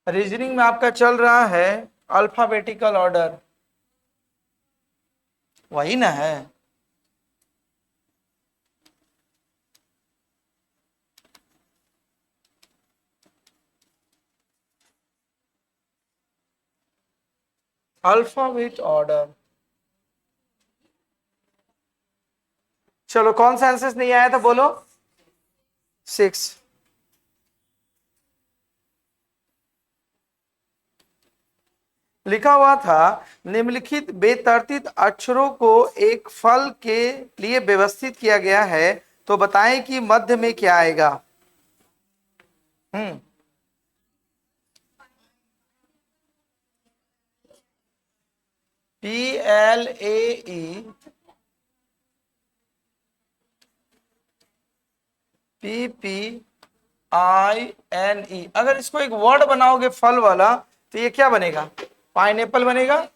Reasoning में आपका चल रहा है अल्फाबेटिकल ऑर्डर, वही ना है। Alphabet order. चलो कौन सा आंसर नहीं आया था बोलो। 6। लिखा हुआ था निम्नलिखित बेतरतीब अक्षरों को एक फल के लिए व्यवस्थित किया गया है, तो बताएं कि मध्य में क्या आएगा। हम्म। PLAE, PPINE। अगर इसको एक वर्ड बनाओगे फल वाला तो ये क्या बनेगा, पाइनएप्पल बनेगा।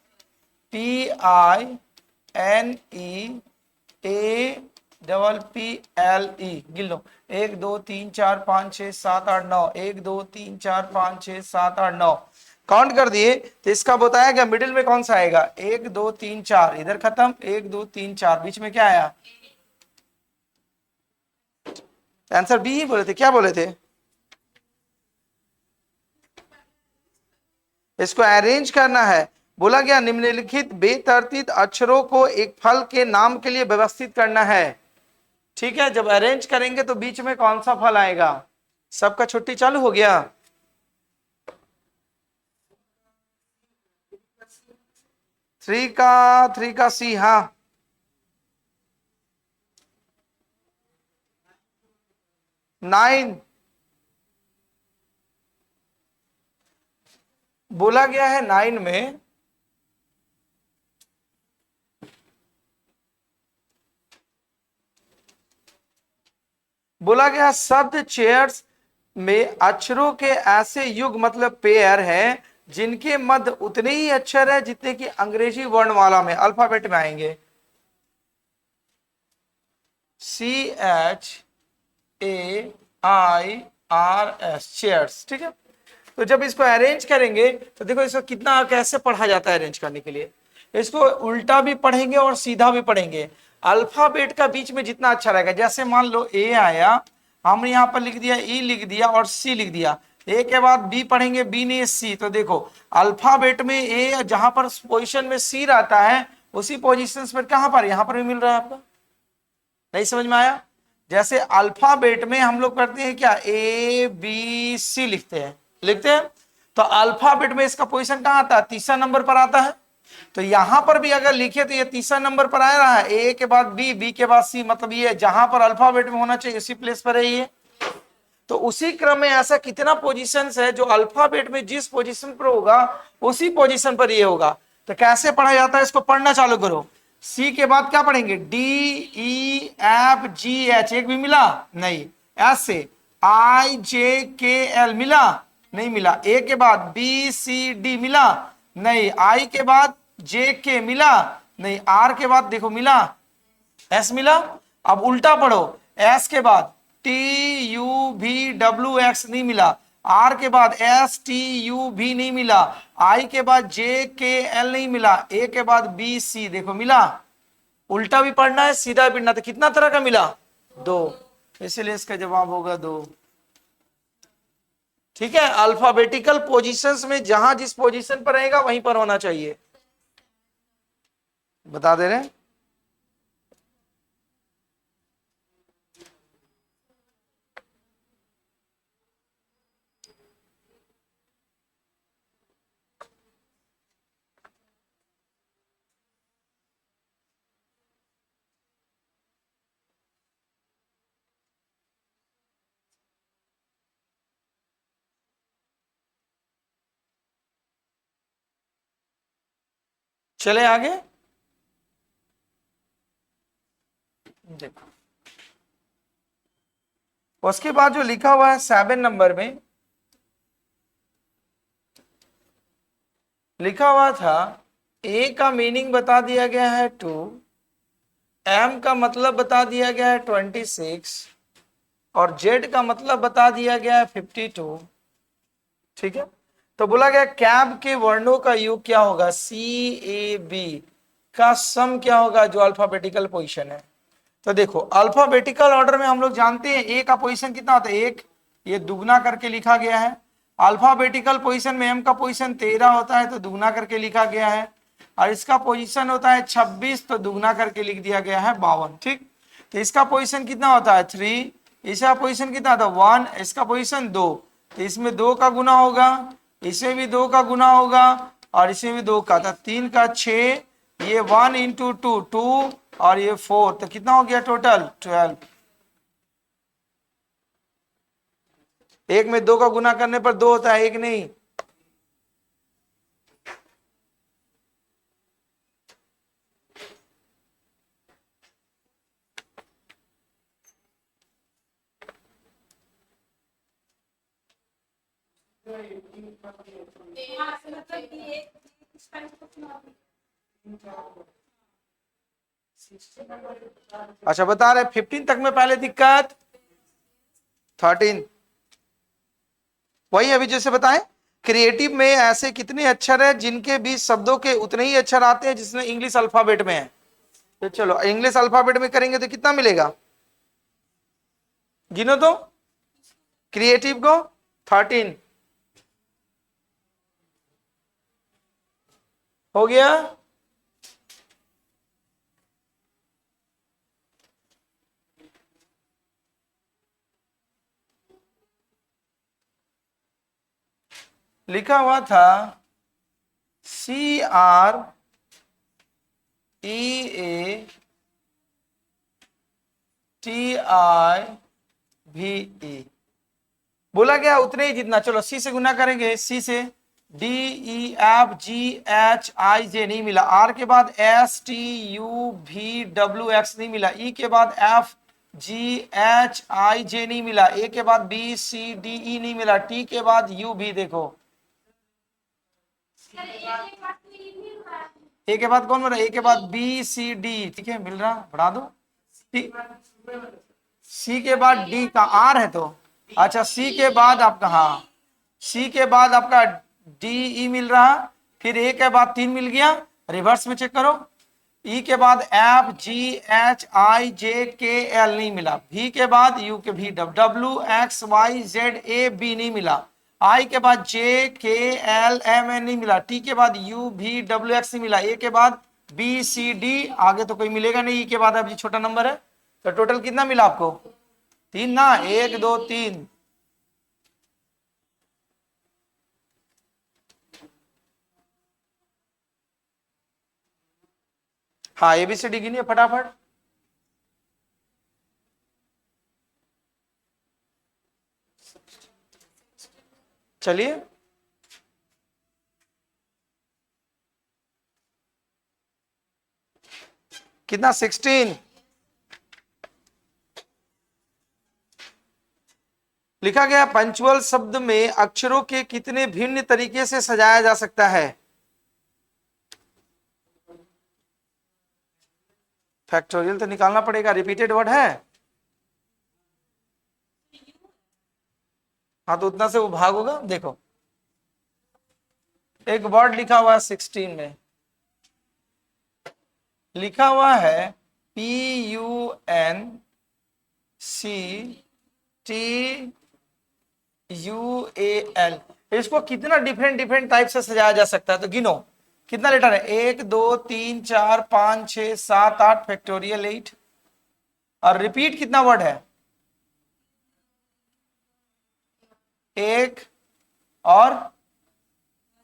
PINEAPPLE। गिन लो, 1 2 3 4 5 6 7 8 9, 1 2 3 4 5 6 7 8 9 काउंट कर दिए। तो इसका बताया गया मिडिल में कौन सा आएगा, 1 2 3 4, इधर खत्म, 1 2 3 4, बीच में क्या आया। आंसर बी ही बोले थे, क्या बोले थे। इसको अरेंज करना है। बोला गया निम्नलिखित बेतरतीब अक्षरों को एक फल के नाम के लिए व्यवस्थित करना है। ठीक है, जब अरेंज करेंगे तो बीच में कौन सा फल आएगा। सबका छुट्टी चालू हो गया। 3 का सी, हाँ। नाइन। बोला गया है 9 में बोला गया शब्द चेयर्स में अक्षरों के ऐसे युग मतलब पेयर है जिनके मध्य उतने ही अक्षर है जितने कि अंग्रेजी वर्णमाला में अल्फाबेट में आएंगे। CHAIRS, chairs. ठीक है, तो जब इसको अरेंज करेंगे तो देखो इसको कितना कैसे पढ़ा जाता है अरेंज करने के लिए। इसको उल्टा भी पढ़ेंगे और सीधा भी पढ़ेंगे। अल्फाबेट का बीच में जितना अच्छा रहेगा, जैसे मान लो ए आया, हमने यहां पर लिख दिया, ई लिख दिया और सी लिख दिया। ए के बाद बी पढ़ेंगे, बी ने सी, तो देखो अल्फाबेट में ए जहां पर पोजीशन में सी रहता है उसी पोजीशन पर कहां पर, यहां पर भी मिल रहा है आपका। नहीं समझ में आया। जैसे अल्फाबेट में हम लोग करते हैं क्या, ABC लिखते हैं। तो अल्फाबेट में इसका पोजीशन कहां आता है, तीसरा नंबर पर आता है। तो यहां पर भी अगर लिखे तो ये तीसरा नंबर पर आ रहा है, ए के बाद बी, बी के बाद सी, मतलब ये जहां पर अल्फाबेट में होना चाहिए उसी प्लेस पर है ये। तो उसी क्रम में ऐसा कितना पोजीशंस है जो अल्फाबेट में जिस पोजीशन पर होगा उसी पोजीशन पर ये होगा। तो कैसे पढ़ा जाता है, इसको पढ़ना चालू करो। सी के बाद क्या पढ़ेंगे, DEFGH, एक भी मिला नहीं। एस से IJKL मिला नहीं मिला। ए के बाद BCD मिला नहीं। आई के बाद JK मिला नहीं। आर के बाद देखो मिला, एस मिला। अब उल्टा पढ़ो, एस के बाद TUVWX नहीं मिला। आर के बाद STUV नहीं मिला। आई के बाद JKL नहीं मिला। ए के बाद BC देखो मिला। उल्टा भी पढ़ना है सीधा भी पढ़ना, तो कितना तरह का मिला, 2, इसलिए इसका जवाब होगा 2। ठीक है, अल्फाबेटिकल पोजीशंस में जहां जिस पोजीशन पर रहेगा वहीं पर होना चाहिए। बता दे रहे हैं। चले आगे, देखो उसके बाद जो लिखा हुआ है 7 नंबर में लिखा हुआ था, ए का मीनिंग बता दिया गया है 2, एम का मतलब बता दिया गया है 26 और जेड का मतलब बता दिया गया है 52। ठीक है, तो बोला गया कैब के वर्णों का योग क्या होगा, CAB का सम क्या होगा, जो अल्फाबेटिकल पोजीशन है। तो देखो अल्फाबेटिकल ऑर्डर में हम लोग जानते हैं ए का पोजीशन कितना होता है, एक, ये दुगना करके लिखा गया है। अल्फाबेटिकल पोजीशन में एम का पोजीशन 13 होता है तो दुगना करके लिखा गया है, और इसका पोजीशन होता है 26 तो दुगना करके लिख दिया गया है 52। ठीक, तो इसका पोजीशन कितना होता है 3, इसका पोजीशन कितना होता है 1, इसका पोजीशन 2, तो इसमें 2 का गुना होगा, इसमें भी 2 का गुना होगा, और इसमें भी 2 का, तो 3 का 6, ये 1 इंटू 2 2, और ये 4, तो कितना हो गया टोटल 12। एक में 2 का गुना करने पर 2 होता है, एक नहीं। अच्छा बता रहे 15 तक में पहले दिक्कत, 13 वही अभी जैसे बताएं। क्रिएटिव में ऐसे कितने अक्षर है जिनके बीच शब्दों के उतने ही अक्षर आते हैं जिसमें इंग्लिश अल्फाबेट में है। तो चलो इंग्लिश अल्फाबेट में करेंगे तो कितना मिलेगा, गिनो तो। क्रिएटिव को 13 हो गया। लिखा हुआ था CREATIVE, बोला गया उतने ही जितना। चलो सी से गुना करेंगे, सी से DEFGHIJ नहीं मिला, आर के बाद STUVWX नहीं मिला, ई के बाद FGHIJ नहीं मिला, ए के बाद BCDE नहीं मिला, टी के बाद UV। देखो ए के बाद कौन मिला, ए के बाद BCD, ठीक है मिल रहा, बढ़ा दो। सी के बाद डी का आर है तो, अच्छा सी के बाद आपका, हाँ सी के बाद आपका DE मिल रहा, फिर ए के बाद 3 मिल गया, रिवर्स में चेक करो। ई के बाद FGHIJKL नहीं मिला, भी के बाद यू के भी WXYZAB नहीं मिला, आई के बाद JKLMN नहीं मिला, टी के बाद UVWX नहीं मिला, ए के बाद BCD, आगे तो कोई मिलेगा नहीं, ई के बाद अब छोटा नंबर है। तो टोटल कितना मिला आपको, 3 ना, 1 2 3। हाँ ABCD गिनिए फटाफट। चलिए कितना, 16। लिखा गया पंचुअल शब्द में अक्षरों के कितने भिन्न तरीके से सजाया जा सकता है। फैक्टोरियल तो निकालना पड़ेगा, रिपीटेड वर्ड है, हाँ तो उतना से वो भाग होगा। देखो एक वर्ड लिखा हुआ है 16 में, लिखा हुआ है PUNCTUAL, इसको कितना डिफरेंट डिफरेंट टाइप से सजाया जा सकता है, तो गिनो कितना लेटर है, 1 2 3 4 5 6 7 8, फैक्टोरियल 8। और रिपीट कितना वर्ड है, एक और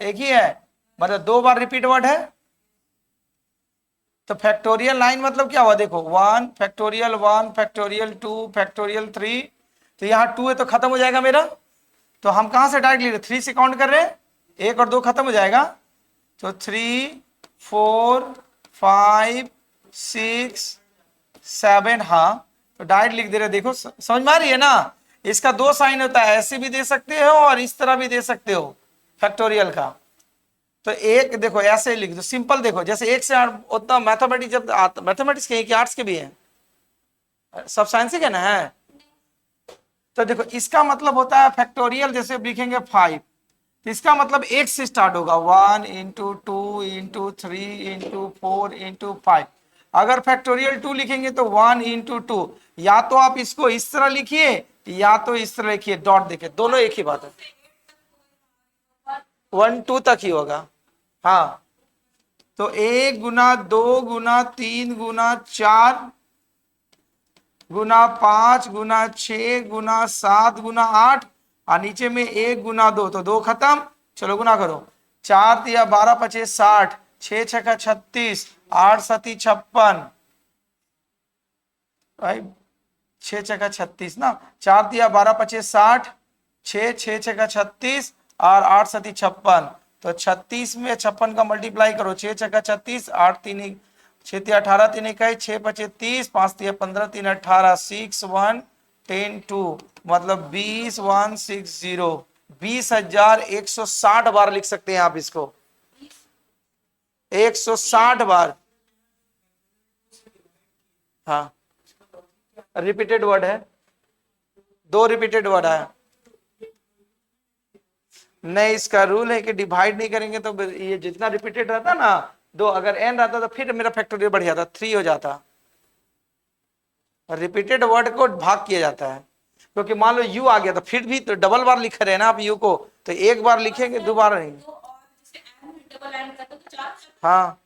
एक ही है, मतलब 2 बार रिपीट वर्ड है। तो फैक्टोरियल 9 मतलब क्या हुआ, देखो 1 फैक्टोरियल 1 फैक्टोरियल 2 फैक्टोरियल 3, तो यहाँ 2 है तो खत्म हो जाएगा मेरा, तो हम कहां से डायरेक्ट ले रहे, 3 से काउंट कर रहे हैं, 1 और 2 खत्म हो जाएगा, तो 3 4 5 6 7, हाँ तो डायरेक्ट लिख दे रहे। देखो समझ में आ रही है ना, इसका 2 साइन होता है, ऐसे भी दे सकते हो और इस तरह भी दे सकते हो फैक्टोरियल का। तो एक देखो ऐसे लिख दो सिंपल, देखो जैसे 1 से 8 उतना मैथमेटिक्स, जब मैथमेटिक्स के कि आर्ट्स के भी है, सब साइंस के ना है। तो देखो इसका मतलब होता है फैक्टोरियल, जैसे लिखेंगे 5, तो इसका मतलब एक से स्टार्ट होगा, 1 × 2 × 3 × 4 × 5। अगर फैक्टोरियल 2 लिखेंगे तो 1 × 2, या तो आप इसको इस तरह लिखिए या तो इस तरह लिखिए, डॉट देके, दोनों एक ही बात है, 1 2 तक ही होगा। हाँ, तो 1 × 2 × 3 × 4 × 5 × 6 × 7 × 8, और नीचे में 1 × 2, तो 2 खत्म। चलो गुना करो, 4 × 12 = 25 60, 6 × 6 = 36, 8 × 7 = 56, भाई 6 × 6 = 36 ना, 4 × 12 = 25 60, 6 × 6 = 36 और 8 × 7 = 56, तो 36 में 56 का मल्टीप्लाई करो, 6 × 6 = 36, 8 × 3 = 6 × 18 = 3 21, 6 × 5 = 30, 5 × 3 = 15, 3 × 18, 6 1 10 2, मतलब 20,160, 20,160 बार लिख सकते हैं आप इसको, 160 बार। हाँ, रिपीटेड वर्ड है, 2 रिपीटेड वर्ड है। नहीं, इसका रूल है कि डिवाइड नहीं करेंगे तो ये जितना रिपीटेड रहता ना, 2, अगर n रहता तो फिर मेरा फैक्टोरियल बढ़ जाता, 3 हो जाता। रिपीटेड वर्ड को भाग किया जाता है, क्योंकि मान लो u आ गया तो फिर भी तो डबल बार लिख रहे हैं ना आप u को, तो एक बार लिखेंगे, 2 बार नहीं। हाँ,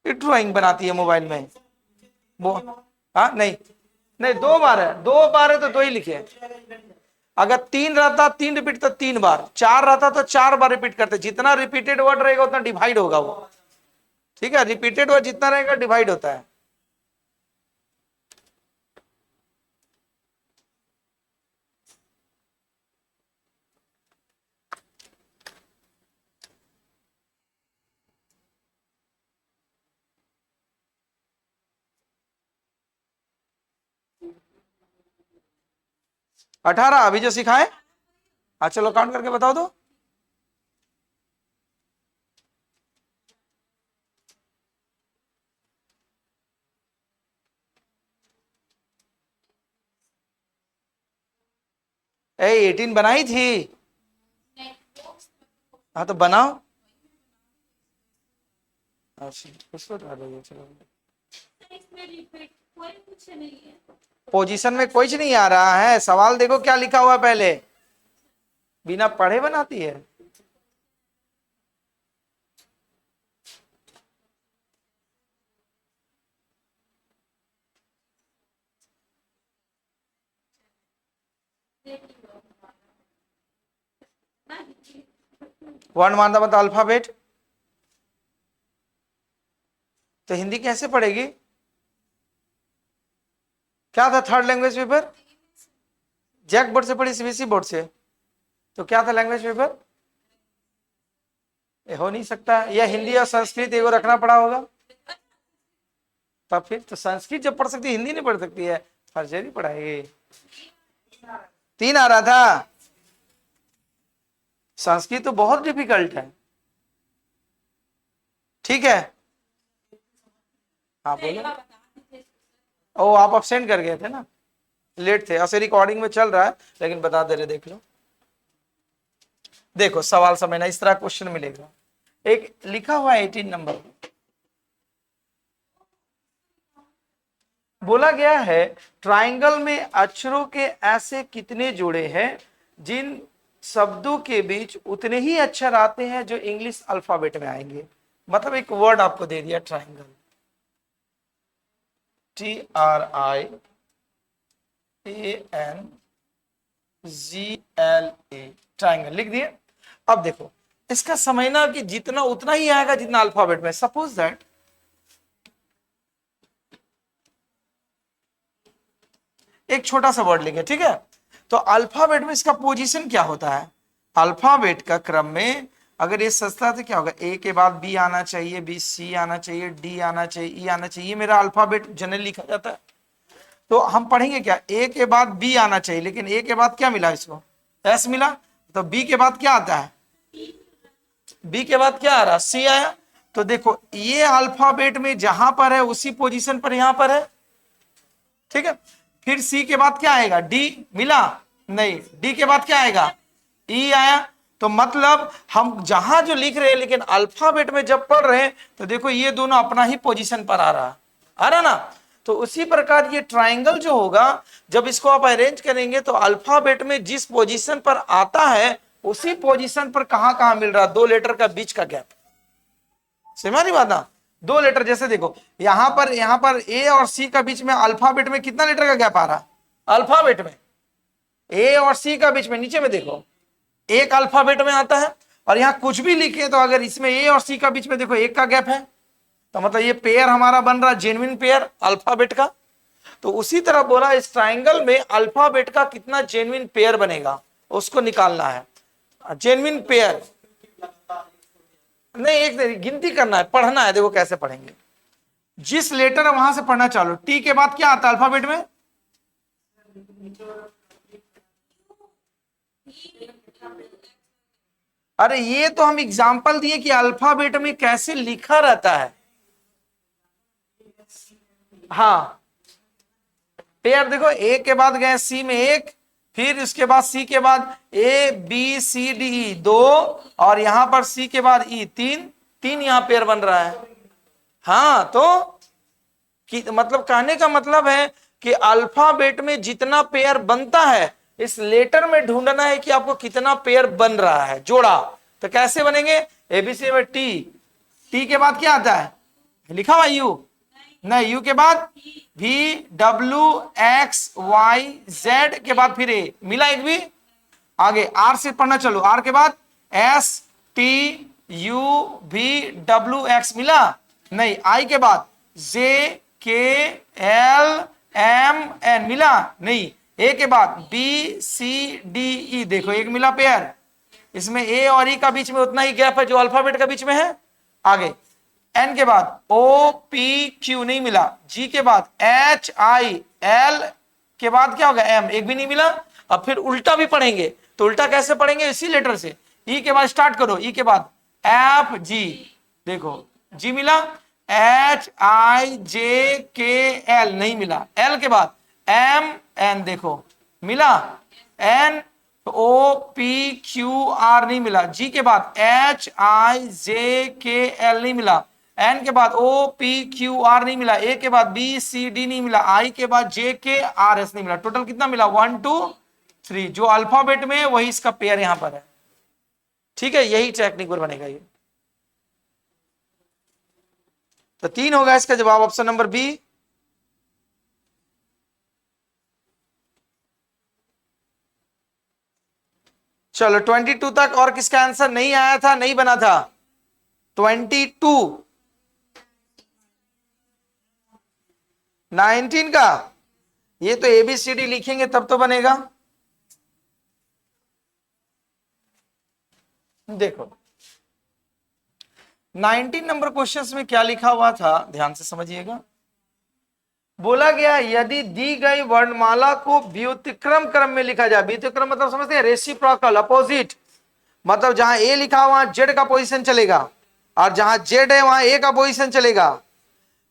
ड्राइंग बनाती है मोबाइल में वो। हाँ, नहीं नहीं, 2 बार है, 2 बार है तो 2 ही लिखे। अगर 3 रहता 3 रिपीट तो 3 बार, 4 रहता तो 4 बार रिपीट करते, जितना रिपीटेड वर्ड रहेगा उतना डिवाइड होगा वो, ठीक है, रिपीटेड वर्ड जितना रहेगा डिवाइड होता है। अठारह अभी जो सिखाए, चलो काउंट करके बताओ तो। ए 18 बनाई थी। हाँ तो बनाओ। अच्छा, उसको चलो, पोजीशन में कुछ नहीं आ रहा है, सवाल देखो क्या लिखा हुआ है पहले, बिना पढ़े बनाती है। वर्ण मानता मतलब अल्फाबेट, तो हिंदी कैसे पढ़ेगी? क्या था third language paper? JAC board से पढ़ी, सीबीएसई बोर्ड से, तो क्या था लैंग्वेज पेपर? हो नहीं सकता, या हिंदी और संस्कृत एगो रखना पड़ा होगा, तब फिर तो संस्कृत जब पढ़ सकती है हिंदी नहीं पढ़ सकती है, फर्जरी पढ़ाएगी। 3 आ रहा था, संस्कृत तो बहुत डिफिकल्ट है, ठीक है। हाँ बोलो। ओ, आप अब्सेंट कर गए थे ना, लेट थे, ऐसे रिकॉर्डिंग में चल रहा है लेकिन बता दे रहे, देख लो। देखो सवाल समझना, इस तरह क्वेश्चन मिलेगा, एक लिखा हुआ 18 नंबर, बोला गया है ट्राइंगल में अक्षरों के ऐसे कितने जोड़े हैं जिन शब्दों के बीच उतने ही अक्षर आते हैं जो इंग्लिश अल्फाबेट में आएंगे। मतलब एक वर्ड आपको दे दिया ट्राइंगल, TRIANGLE, ट्राइंगल लिख दिए। अब देखो इसका समझना कि जितना उतना ही आएगा जितना अल्फाबेट में। सपोज दैट एक छोटा सा वर्ड लेंगे, ठीक है, तो अल्फाबेट में इसका पोजीशन क्या होता है? अल्फाबेट का क्रम में अगर ये सस्ता तो क्या होगा, ए के बाद बी आना चाहिए, बी सी आना चाहिए, डी आना चाहिए, ई आना चाहिए, मेरा अल्फाबेट जनरली लिखा जाता है। तो हम पढ़ेंगे क्या, ए के बाद बी आना चाहिए, लेकिन ए के बाद क्या मिला इसको, एस मिला, तो बी के बाद क्या आता है, बी के बाद क्या आ रहा, सी आया। तो देखो ये अल्फाबेट में जहां पर है उसी पोजीशन पर यहां पर है, ठीक है। फिर सी के बाद क्या आएगा, डी मिला नहीं, डी के बाद क्या आएगा, ई आया। तो मतलब हम जहां जो लिख रहे हैं, लेकिन अल्फाबेट में जब पढ़ रहे हैं तो देखो ये दोनों अपना ही पोजीशन पर आ रहा ना। तो उसी प्रकार ये ट्राइंगल जो होगा, जब इसको आप अरेंज करेंगे तो अल्फाबेट में जिस पोजीशन पर आता है उसी पोजीशन पर कहां कहां मिल रहा, 2 लेटर का बीच का गैप। समझ रही बात ना, 2 लेटर, जैसे देखो यहां पर ए और सी का बीच में अल्फाबेट में कितना लेटर का गैप आ रहा, अल्फाबेट में ए और सी का बीच में, नीचे में देखो एक अल्फाबेट में आता है, और यहां कुछ भी लिखे तो अगर इसमें ए और सी का बीच में देखो एक का गैप है, तो मतलब ये पेयर हमारा बन रहा जेन्युइन पेयर अल्फाबेट का। तो उसी तरह बोला इस ट्राइंगल में अल्फाबेट का कितना जेन्युइन पेयर बनेगा उसको निकालना है। जेन्युइन पेयर नहीं, एक गिनती करना है, पढ़ना है, देखो कैसे पढ़ेंगे। जिस लेटर है वहां से पढ़ना चालू। टी के बाद क्या आता है अल्फाबेट में, अरे ये तो हम एग्जाम्पल दिए कि अल्फाबेट में कैसे लिखा रहता है। हाँ पेयर देखो, ए के बाद गए सी में एक, फिर इसके बाद सी के बाद ए बी सी डी ई 2, और यहां पर सी के बाद ई 3, 3 यहां पेयर बन रहा है। हाँ तो मतलब कहने का मतलब है कि अल्फाबेट में जितना पेयर बनता है इस लेटर में ढूंढना है कि आपको कितना पेयर बन रहा है जोड़ा। तो कैसे बनेंगे, एबीसी में टी, टी के बाद क्या आता है, लिखा हुआ यू नहीं, यू के बाद V W X Y Z के बाद फिर ए, मिला एक भी, आगे आर से पढ़ना चलो, आर के बाद S T U V W x मिला नहीं, आई के बाद जे के एल एम एन मिला नहीं, ए के बाद बी सी डी ई देखो एक मिला पेयर, इसमें ए और ई का बीच में उतना ही गैप है जो अल्फाबेट का बीच में है। आगे एन के बाद ओ पी क्यू नहीं मिला, जी के बाद एच आई एल के बाद क्या होगा एम, एक भी नहीं मिला। अब फिर उल्टा भी पढ़ेंगे, तो उल्टा कैसे पढ़ेंगे, इसी लेटर से, ई के बाद स्टार्ट करो, ई के बाद एफ जी देखो जी मिला, H I J K L नहीं मिला, एल के बाद एम एन देखो मिला, N O P Q R नहीं मिला, जी के बाद H I J K L नहीं मिला, एन के बाद ओ पी क्यू आर नहीं मिला, ए के बाद बी सी डी नहीं मिला, आई के बाद जे के आर एस नहीं मिला। टोटल कितना मिला, 1 2 3, जो अल्फाबेट में वही इसका पेयर यहां पर है। ठीक है, यही टेक्निक बनेगा ये। तो 3 होगा इसका जवाब, ऑप्शन नंबर बी। चलो 22 तक, और किसका आंसर नहीं आया था, नहीं बना था, 22 19 का, ये तो एबीसीडी लिखेंगे तब तो बनेगा। देखो 19 नंबर क्वेश्चंस में क्या लिखा हुआ था, ध्यान से समझिएगा। बोला गया यदि दी गई वर्णमाला को व्युत्क्रम क्रम में लिखा जाए, व्युत्क्रम मतलब समझते हैं रेसिप्रोकल, अपोजिट, मतलब जहां ए लिखा वहां जेड का पोजीशन चलेगा, और जहां जेड है वहां ए का पोजीशन चलेगा।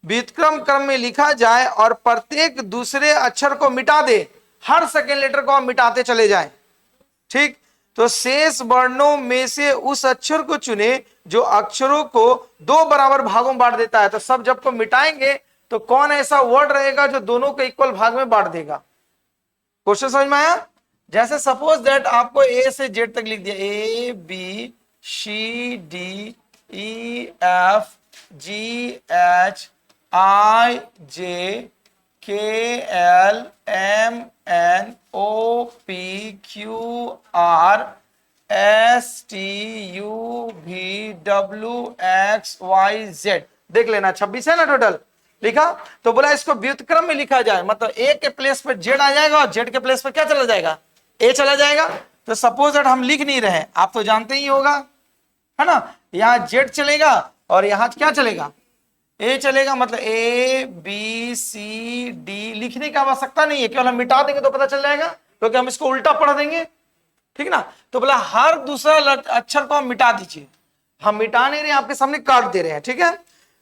व्युत्क्रम क्रम में लिखा जाए और प्रत्येक दूसरे अक्षर को मिटा दे, हर सेकेंड लेटर को आप मिटाते चले जाएं, ठीक। तो शेष वर्णों में से उस अक्षर को चुने जो अक्षरों को 2 बराबर भागों में बांट देता है। तो सब जब को मिटाएंगे तो कौन ऐसा वर्ड रहेगा जो दोनों को इक्वल भाग में बांट देगा। क्वेश्चन समझ में आया। जैसे सपोज दैट आपको ए से जेड तक लिख दिया, A B C D E F G H I J K L M N O P Q R S T U V W X Y Z, देख लेना 26 है ना टोटल लिखा। तो बोला इसको व्युत्क्रम में लिखा जाए, मतलब ए के प्लेस पर जेड आ जाएगा और जेड के प्लेस पर क्या चला जाएगा, ए चला जाएगा। तो सपोज दैट हम लिख नहीं रहे, आप तो जानते ही होगा है ना, यहाँ जेड चलेगा और यहाँ क्या चलेगा, ए चलेगा। मतलब ए बी सी डी लिखने की आवश्यकता नहीं है, केवल हम मिटा देंगे तो पता चल जाएगा, क्योंकि हम इसको उल्टा पढ़ देंगे, ठीक ना। तो बोला हर दूसरा अक्षर को हम मिटा दीजिए, हम मिटा नहीं रहे, आपके सामने काट दे रहे हैं, ठीक है।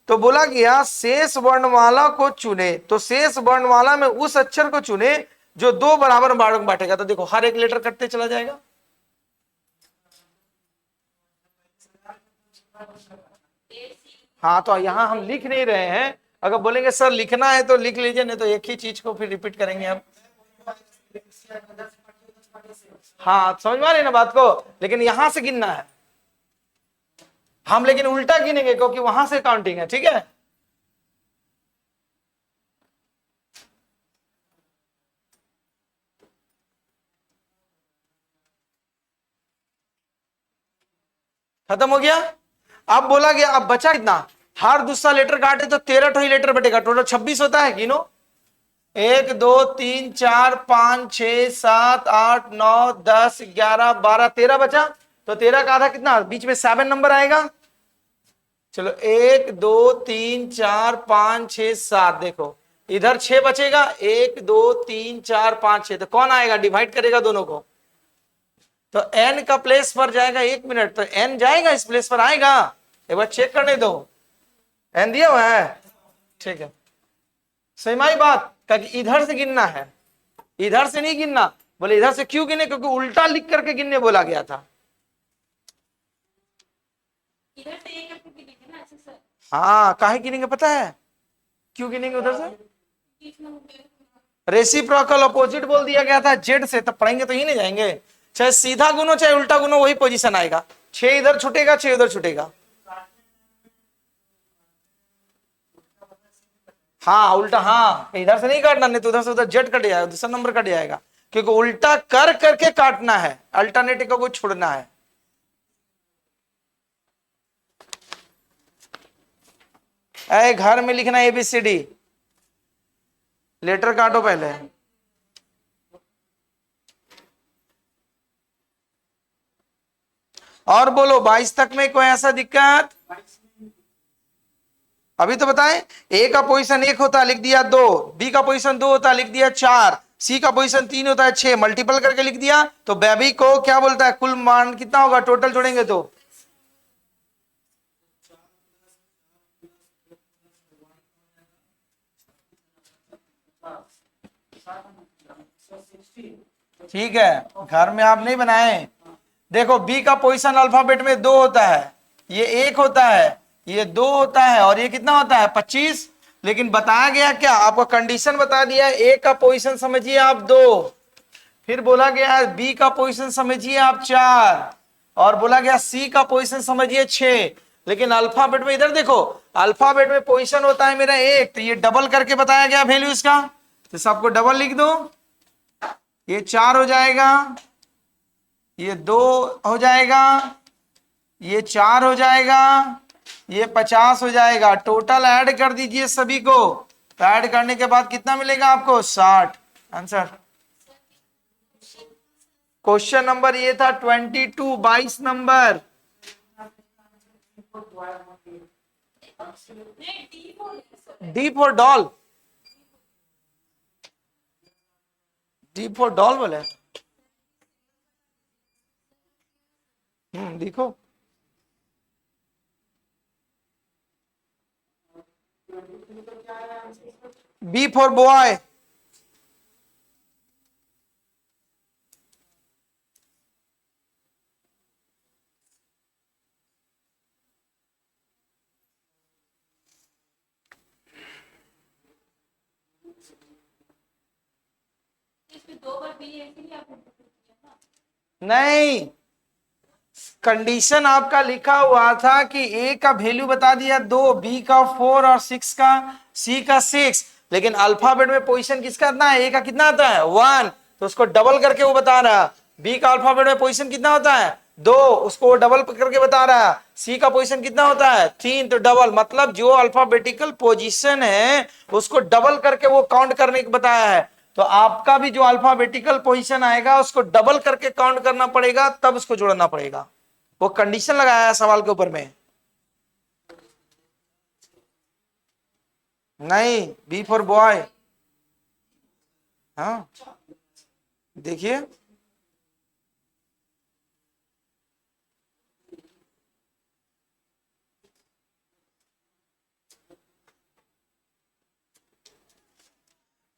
तो बोला गया शेष वर्णमाला को चुने, तो शेष वर्णमाला में उस अक्षर को चुने जो दो बराबर भागों में बांटेगा। तो देखो हर एक लेटर कटते चला जाएगा। हाँ, तो यहां हम लिख नहीं रहे हैं, अगर बोलेंगे सर लिखना है तो लिख लीजिए, नहीं तो एक ही चीज को फिर रिपीट करेंगे हम। हाँ समझ में आ रही ना बात को, लेकिन यहां से गिनना है हम, लेकिन उल्टा गिनेंगे क्योंकि वहां से काउंटिंग है, ठीक है। खत्म हो गया। अब बोला गया, अब बचा कितना, हर दूसरा लेटर काटे तो 13 ही लेटर बटेगा, टोटल 26 होता है, गिनो 1 2 3 4 5 6 7 8 9 10 11 12 13 बचा। तो 13 का आधा कितना, बीच में 7 नंबर आएगा। चलो 1 2 3 4 5 6 7, देखो इधर 6 बचेगा, 1 2 3 4 5 6, तो कौन आएगा, डिवाइड करेगा दोनों को, तो n का प्लेस पर जाएगा 1 मिनट, तो n जाएगा इस प्लेस पर, आएगा, एक बार चेक करने दो, n दिया हुआ है, ठीक है। सही बात का इधर से गिनना है, इधर से नहीं गिनना। बोले इधर से क्यों गिने, क्योंकि उल्टा लिख करके गिनने बोला गया था। इधर से एक करके गिनेंगे ना, ऐसे सर। हाँ काहे गिनेंगे पता है, क्यों गिनेंगे उधर से, रेसिप्रोकल अपोजिट बोल दिया गया था जेड से, तब पढ़ेंगे तो ही नहीं जाएंगे, चाहे सीधा गुनो चाहे उल्टा गुनो वही पोजीशन आएगा, 6 इधर छूटेगा 6 उधर छूटेगा। हाँ उल्टा, हाँ इधर से नहीं काटना, नहीं तो उधर से उधर जेड कट जाएगा, दूसरा नंबर कट जाएगा, क्योंकि उल्टा कर करके काटना है, अल्टरनेटिव को कोई छोड़ना है। ऐ घर में लिखना ABCD, लेटर काटो पहले। और बोलो 22 तक में कोई ऐसा दिक्कत, अभी तो बताएं। ए का पोजीशन 1 होता है, लिख दिया 2, बी का पोजीशन 2 होता है, लिख दिया 4, सी का पोजीशन 3 होता है 6, मल्टीपल करके लिख दिया, तो बेबी को क्या बोलता है, कुल मान कितना होगा, टोटल जोड़ेंगे तो ठीक है, घर में आप नहीं बनाए। देखो बी का पोजीशन अल्फाबेट में 2 होता है, ये 1 होता है, ये 2 होता है, और ये कितना होता है 25। लेकिन बताया गया क्या, आपको कंडीशन बता दिया, ए का पोजीशन समझिए आप 2, फिर बोला गया बी का पोजीशन समझिए आप 4, और बोला गया सी का पोजीशन समझिए 6। लेकिन अल्फाबेट में इधर देखो, अल्फाबेट में पोजीशन होता है मेरा 1, तो ये डबल करके बताया गया वैल्यू इसका, तो सबको डबल लिख दो, ये 4 हो जाएगा, ये 2 हो जाएगा, ये 4 हो जाएगा, ये 50 हो जाएगा। टोटल ऐड कर दीजिए सभी को, तो ऐड करने के बाद कितना मिलेगा आपको, 60 आंसर। क्वेश्चन नंबर ये था 22, 22 number. D for doll, D for doll बोले, देखो बी फॉर बॉय, इसमें 2 बार बी ऐसे ही आपने नहीं कंडीशन आपका लिखा हुआ था कि ए का वैल्यू बता दिया 2, बी का 4 और 6 का, सी का 6, लेकिन अल्फाबेट में पोजीशन किसका आता है, ए का कितना आता है 1, तो उसको डबल करके वो बता रहा है। बी का अल्फाबेट में पोजीशन कितना होता है 2, उसको वो डबल करके बता रहा है। सी का पोजीशन कितना होता है 3, तो डबल, मतलब जो अल्फाबेटिकल पोजीशन है उसको डबल करके वो काउंट करने को बताया है। तो आपका भी जो अल्फाबेटिकल पोजीशन आएगा उसको डबल करके काउंट करना पड़ेगा, तब उसको जोड़ना पड़ेगा, वो कंडीशन लगाया है सवाल के ऊपर में। नहीं, बी फॉर बॉय, हाँ देखिए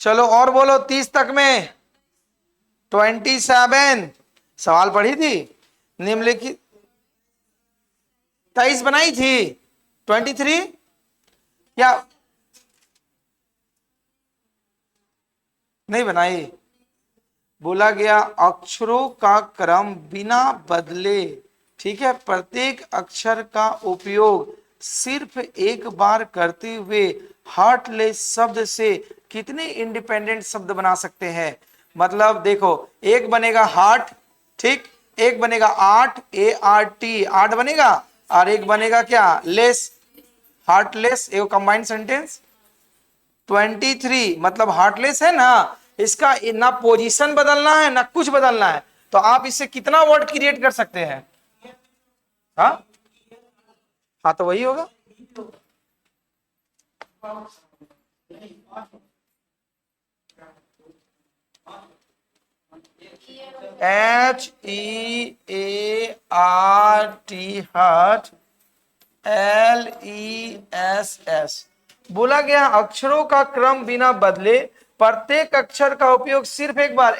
चलो और बोलो 30 तक में 27 सवाल पढ़ी थी निम्नलिखित 23 बनाई थी 23 क्या नहीं बनाई। बोला गया अक्षरों का क्रम बिना बदले, ठीक है, प्रत्येक अक्षर का उपयोग सिर्फ एक बार करते हुए हार्टलेस शब्द से कितने इंडिपेंडेंट शब्द बना सकते हैं। मतलब देखो एक बनेगा हार्ट, ठीक, एक बनेगा आर्ट ART 8 बनेगा, और एक बनेगा क्या लेस हार्टलेस, एक कंबाइंड सेंटेंस। 23 मतलब हार्टलेस है ना, इसका ना पोजीशन बदलना है ना कुछ बदलना है, तो आप इससे कितना वर्ड क्रिएट कर सकते हैं। हाँ हाँ तो वही होगा। HEART heart LESS। बोला गया अक्षरों का क्रम बिना बदले प्रत्येक अक्षर का उपयोग सिर्फ एक बार,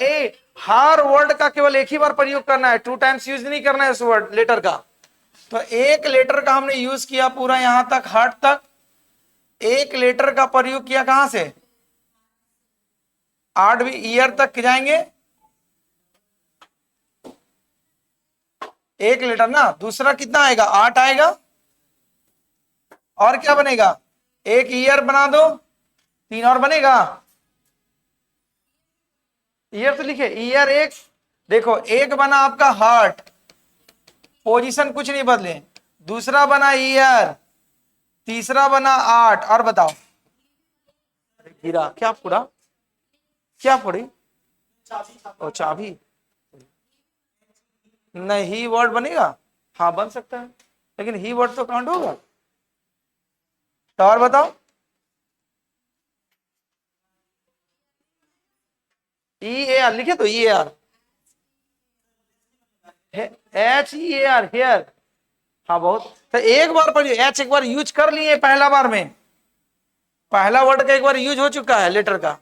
हर वर्ड का केवल एक ही बार प्रयोग करना है, 2 टाइम्स यूज नहीं करना है उस वर्ड लेटर का। तो एक लेटर का हमने यूज किया पूरा यहां तक हार्ट तक, एक लेटर का प्रयोग किया कहां से 8वीं ईयर तक जाएंगे, एक लेटर ना, दूसरा कितना आएगा 8 आएगा, और क्या बनेगा एक ईयर बना दो, 3 और बनेगा, ईयर तो लिखे ईयर एक, देखो एक बना आपका हार्ट, पोजीशन कुछ नहीं बदले, दूसरा बना ईयर, तीसरा बना 8, और बताओ हीरा क्या पूरा क्या पड़ी ओ चाबी, नहीं वर्ड बनेगा, हाँ बन सकता है लेकिन ही वर्ड तो काउंट होगा। तो और बताओ EAR लिखे तो EAR HEAR हेयर, हाँ बहुत, तो एक बार पर एच एक बार यूज कर लिए पहला बार में, पहला वर्ड का एक बार यूज हो चुका है लेटर का,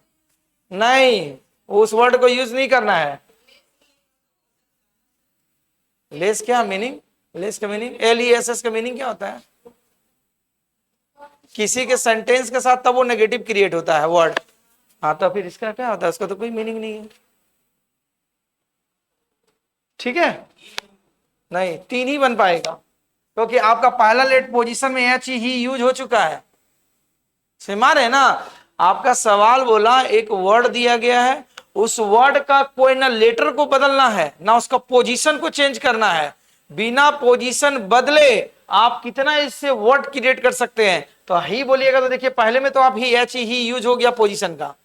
नहीं उस वर्ड को यूज नहीं करना है। लेस क्या मीनिंग, लेस का मीनिंग LESS का मीनिंग क्या होता है, किसी के सेंटेंस के साथ तब वो नेगेटिव क्रिएट होता है वर्ड, हाँ तो फिर इसका क्या होता है, उसका तो कोई मीनिंग नहीं है, ठीक है, नहीं 3 ही बन पाएगा क्योंकि आपका पहला लेट पोजीशन में एच ही यूज हो चुका है। समझ रहे ना, आपका सवाल बोला एक वर्ड दिया गया है, उस वर्ड का कोई ना लेटर को बदलना है ना उसका पोजीशन को चेंज करना है, बिना पोजीशन बदले आप कितना इससे वर्ड क्रिएट कर सकते हैं। तो ही बोलिएगा तो देखिए पहले में तो आप ही एच ही यूज हो गया पोजीशन का,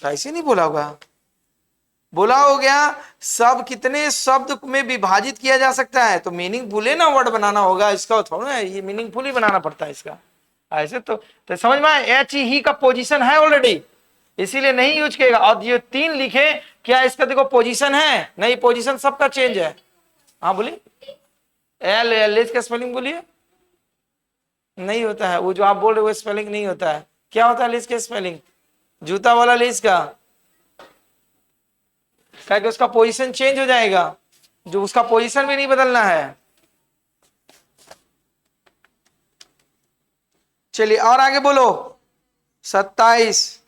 ऐसे नहीं बोला होगा, बोला हो गया सब कितने शब्द में विभाजित किया जा सकता है, तो मीनिंगफुल ना वर्ड बनाना होगा, इसका थोड़ा ना ये मीनिंगफुल ही बनाना पड़ता है इसका, ऐसे तो समझ में आया एच ही का पोजीशन है ऑलरेडी, इसीलिए नहीं यूज किएगा। और ये 3 लिखे क्या इसका देखो पोजीशन है, नहीं पोजीशन सबका चेंज है, हाँ बोलिए एल इसका स्पेलिंग बोलिए, नहीं होता है वो जो आप बोल रहे हो वो स्पेलिंग नहीं होता है, क्या होता है लिस्ट का स्पेलिंग, जूता वाला लिस्ट का, क्या कि उसका पोजीशन चेंज हो जाएगा, जो उसका पोजीशन भी नहीं बदलना है। चलिए और आगे बोलो 27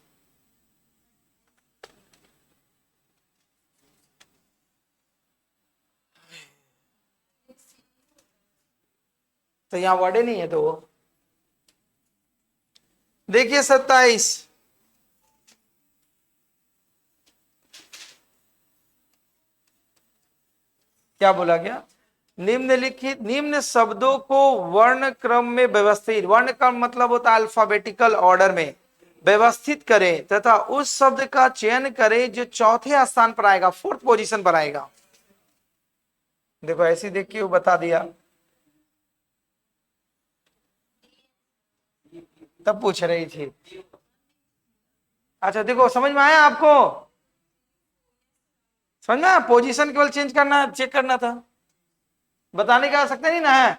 तो यहां वर्ड नहीं है तो वो देखिए 27 क्या बोला गया, निम्नलिखित निम्न शब्दों को वर्ण क्रम में व्यवस्थित, वर्ण क्रम मतलब होता है अल्फाबेटिकल ऑर्डर में व्यवस्थित करें तथा उस शब्द का चयन करें जो चौथे स्थान पर आएगा, 4th पोजीशन पर आएगा। देखो ऐसी देख के वो बता दिया, तब पूछ रही थी। अच्छा देखो समझ में आया आपको, समझ में आया, पोजीशन केवल चेंज करना चेक करना था, बताने का आ सकता नहीं ना है।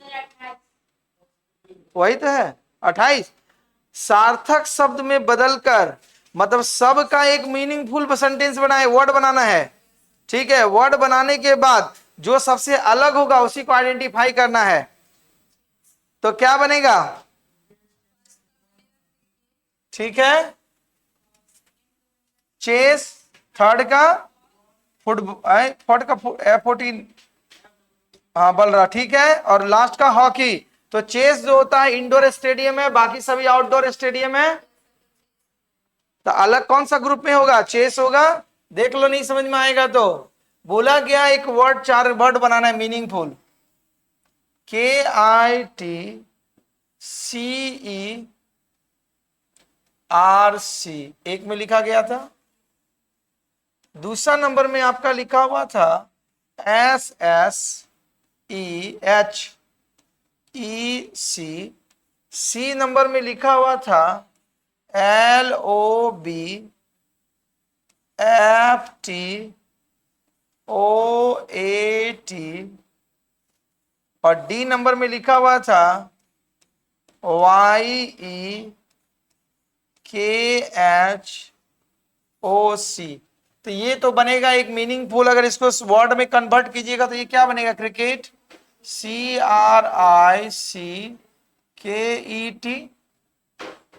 सर 28 वही तो है 28। सार्थक शब्द में बदलकर, मतलब सब का एक मीनिंगफुल सेंटेंस बनाए, वर्ड बनाना है। ठीक है, वर्ड बनाने के बाद जो सबसे अलग होगा उसी को आइडेंटिफाई करना है। तो क्या बनेगा? ठीक है, चेस, थर्ड का फुटबॉल, फोर्थ का F14, हाँ बल रहा, ठीक है, और लास्ट का हॉकी। तो चेस जो होता है इंडोर स्टेडियम है, बाकी सभी आउटडोर स्टेडियम है। तो अलग कौन सा ग्रुप में होगा? चेस होगा। देख लो, नहीं समझ में आएगा तो बोला गया एक वर्ड, 4 वर्ड बनाना है मीनिंगफुल। KITCERC एक में लिखा गया था। दूसरा नंबर में आपका लिखा हुआ था SSEHEC। सी नंबर में लिखा हुआ था LOBFTOAT, और डी नंबर में लिखा हुआ था YEKHOC। तो ये तो बनेगा एक मीनिंगफुल। अगर इसको वर्ड में कन्वर्ट कीजिएगा तो ये क्या बनेगा? Cricket, CRICKET।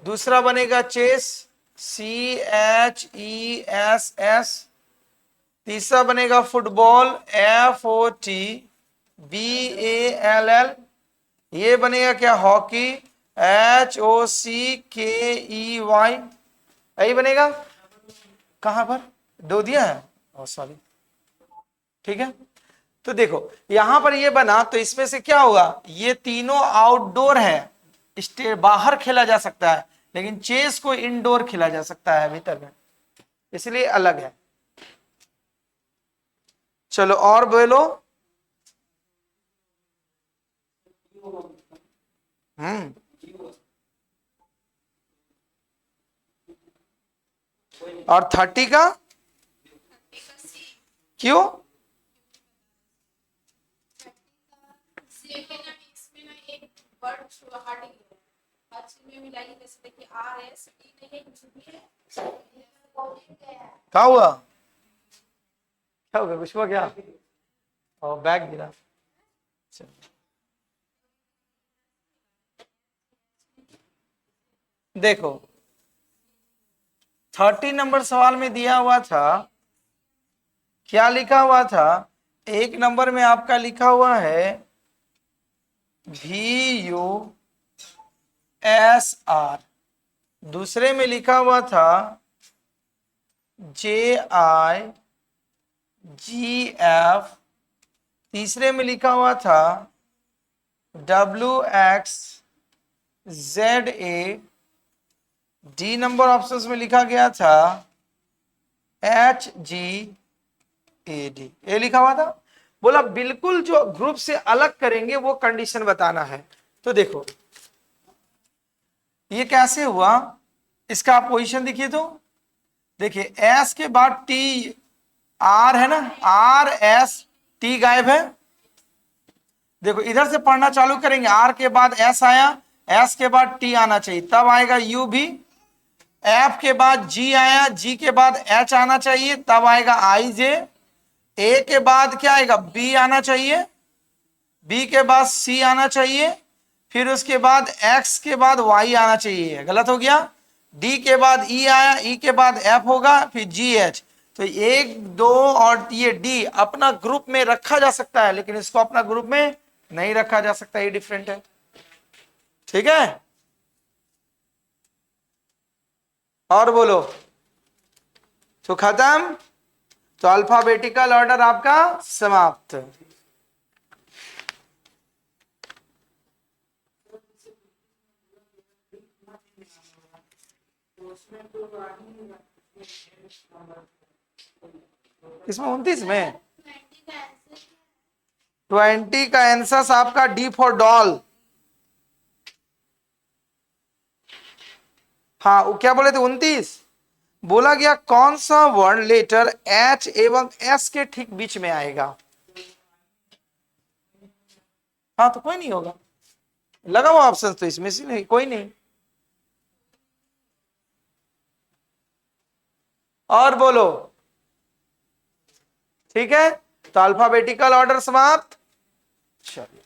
दूसरा बनेगा चेस, CHESS। तीसरा बनेगा फुटबॉल, FOTBALL। ये बनेगा क्या? Hockey, HOCKEY। यही बनेगा। कहां पर दो दिया है? सॉरी, ठीक है। तो देखो यहां पर ये बना, तो इसमें से क्या होगा? ये तीनों आउटडोर है, बाहर खेला जा सकता है, लेकिन चेस को इंडोर खेला जा सकता है भीतर में, इसलिए अलग है। चलो और बोलो। और 30 का क्यों? क्या हुआ? क्या होगा? कुछ हुआ क्या? और बैग गिरा। देखो 30 नंबर सवाल में दिया हुआ था, क्या लिखा हुआ था? एक नंबर में आपका लिखा हुआ है VUSR, दूसरे में लिखा हुआ था JIGF, तीसरे में लिखा हुआ था WXZA, डी नंबर ऑप्शंस में लिखा गया था HGAD, ये लिखा हुआ था। बोला बिल्कुल जो ग्रुप से अलग करेंगे वो कंडीशन बताना है। तो देखो ये कैसे हुआ, इसका आप पोजीशन देखिए। तो देखिए S के बाद T R है ना, RS, T गायब है। देखो इधर से पढ़ना चालू करेंगे, R के बाद S आया, S के बाद T आना चाहिए, तब आएगा U भी। F के बाद G आया, G के बाद H आना चाहिए, तब आएगा IJ। A के बाद क्या आएगा? B आना चाहिए, B के बाद C आना चाहिए, फिर उसके बाद X के बाद Y आना चाहिए। गलत हो गया। D के बाद E आया, E के बाद F होगा, फिर GH। तो 1 2 और ये D अपना ग्रुप में रखा जा सकता है, लेकिन इसको अपना ग्रुप में नहीं रखा जा सकता, ये डिफरेंट है। ठीक है, और बोलो। तो खत्म। तो अल्फाबेटिकल ऑर्डर आपका समाप्त। इसमें 29 में 20 का आंसर आपका D फॉर डॉल। हाँ वो क्या बोले थे? 29 बोला गया कौन सा वर्ड लेटर H एवं S के ठीक बीच में आएगा? हाँ तो कोई नहीं होगा, लगा हुआ ऑप्शन तो इसमें से नहीं, कोई नहीं। और बोलो, ठीक है, तो अल्फाबेटिकल ऑर्डर समाप्त। चलिए